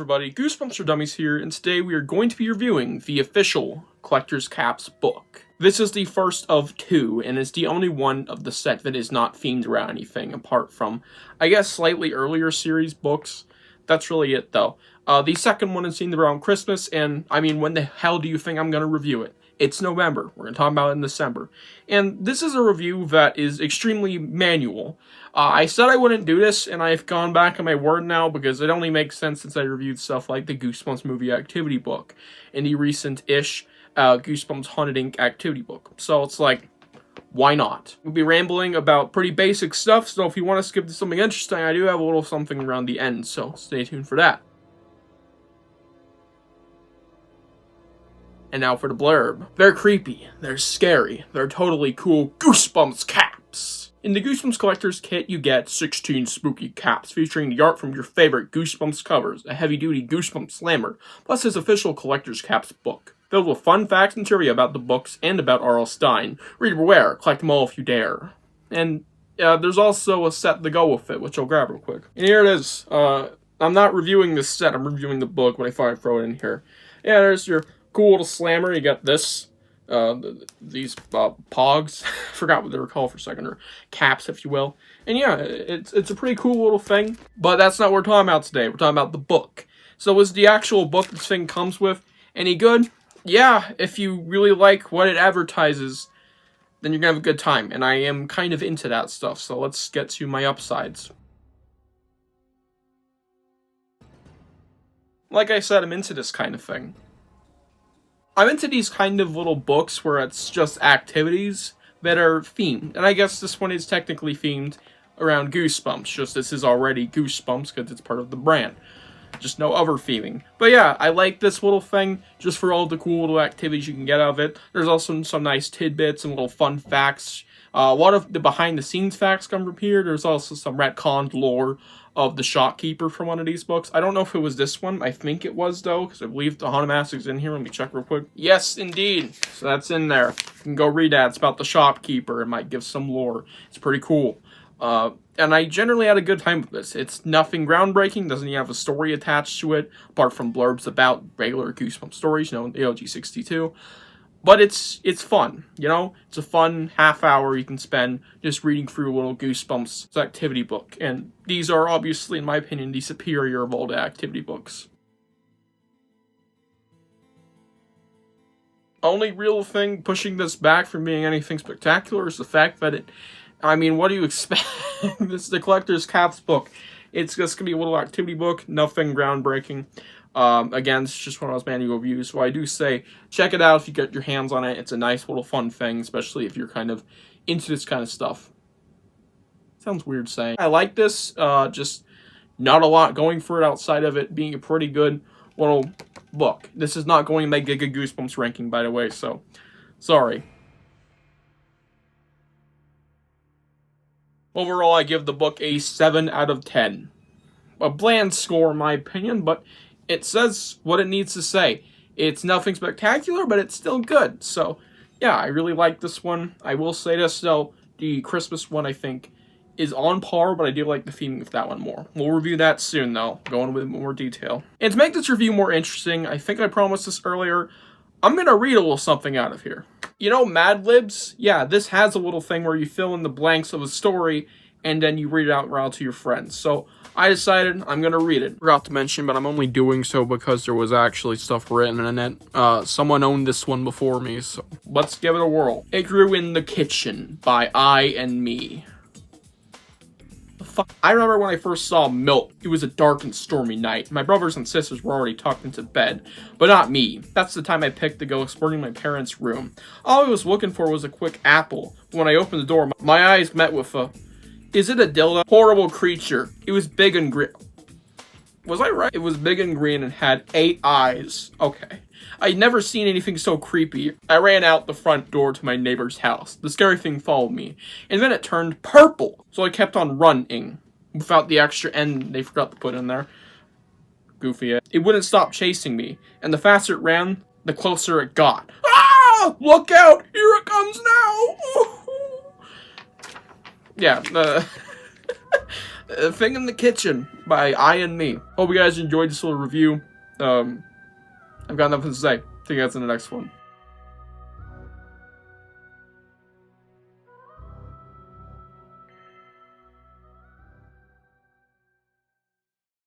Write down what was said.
everybody, Goosebumps for Dummies here, and today we are going to be reviewing the official Collector's Caps book. This is the first of two, and is the only one of the set that is not themed around anything, apart from, I guess, slightly earlier series books. That's really it, though. The second one is themed around Christmas, and, I mean, when the hell do you think I'm going to review it? It's November. We're going to talk about it in December. And this is a review that is extremely manual. I said I wouldn't do this, and I've gone back on my word now because it only makes sense since I reviewed stuff like the Goosebumps movie activity book and the recent-ish Goosebumps Haunted Inc. activity book. So it's like, why not? We'll be rambling about pretty basic stuff, so if you want to skip to something interesting, I do have a little something around the end, so stay tuned for that. And now for the blurb. They're creepy, they're scary, they're totally cool Goosebumps caps! In the Goosebumps Collector's Kit, you get 16 spooky caps featuring the art from your favorite Goosebumps covers, a heavy-duty Goosebumps slammer, plus his official Collector's Caps book, filled with fun facts and trivia about the books and about R.L. Stine. Reader beware, collect them all if you dare. And there's also a set to go with it, which I'll grab real quick. And here it is. I'm not reviewing this set, I'm reviewing the book, but I thought I'd throw it in here. Yeah, there's your cool little slammer. You got this. These pogs, forgot what they were called for a second, or caps, if you will. And yeah, it's a pretty cool little thing, but that's not what we're talking about today. We're talking about the book. So is the actual book this thing comes with any good? Yeah, if you really like what it advertises, then you're gonna have a good time, and I am kind of into that stuff, so let's get to my upsides. Like I said, I'm into this kind of thing. I'm into these kind of little books where it's just activities that are themed. And I guess this one is technically themed around Goosebumps. Just this is already Goosebumps because it's part of the brand. Just no other theming. But yeah, I like this little thing just for all the cool little activities you can get out of it. There's also some nice tidbits and little fun facts. A lot of the behind-the-scenes facts come from here. There's also some retconned lore of the shopkeeper from one of these books. I don't know if it was this one. I think it was, though, because I believe the Haunted Mask is in here. Let me check real quick. Yes, indeed. So that's in there. You can go read that. It's about the shopkeeper. It might give some lore. It's pretty cool. And I generally had a good time with this. It's nothing groundbreaking. Doesn't even have a story attached to it, apart from blurbs about regular Goosebumps stories, you know, the OG62. But it's fun, you know? It's a fun half hour you can spend just reading through a little Goosebumps activity book. And these are obviously, in my opinion, the superior of all the activity books. Only real thing pushing this back from being anything spectacular is the fact that I mean, what do you expect? This is the Collector's Caps book. It's just going to be a little activity book, nothing groundbreaking. Again, it's just one of those manual reviews, so I do say check it out if you get your hands on it. It's a nice little fun thing, especially if you're kind of into this kind of stuff. Sounds weird saying. I like this, just not a lot going for it outside of it being a pretty good little book. This is not going to make Giga Goosebumps ranking, by the way, so sorry. Overall, I give the book a 7 out of 10. A bland score, in my opinion, but it says what it needs to say. It's nothing spectacular, but it's still good. So, yeah, I really like this one. I will say this, though. The Christmas one, I think, is on par, but I do like the theming of that one more. We'll review that soon, though, going with more detail. And to make this review more interesting, I think I promised this earlier, I'm going to read a little something out of here. You know, Mad Libs? Yeah, this has a little thing where you fill in the blanks of a story, and then you read it out loud to your friends. So, I decided I'm going to read it. Forgot to mention, but I'm only doing so because there was actually stuff written in it. Someone owned this one before me, so let's give it a whirl. It Grew in the Kitchen by I and Me. I remember when I first saw Milk. It was a dark and stormy night. My brothers and sisters were already tucked into bed, but not me. That's the time I picked to go exploring my parents' room. All I was looking for was a quick apple. When I opened the door, my eyes met with a... Is it a dildo? Horrible creature. It was big and green. Was I right? It was big and green and had 8 eyes. Okay. I'd never seen anything so creepy. I ran out the front door to my neighbor's house. The scary thing followed me. And then it turned purple. So I kept on running. Without the extra N they forgot to put in there. Goofy. It wouldn't stop chasing me. And the faster it ran, the closer it got. Ah! Look out! Here it comes now! Yeah, Thing in the Kitchen by I and Me. Hope you guys enjoyed this little review. I've got nothing to say. See you guys in the next one.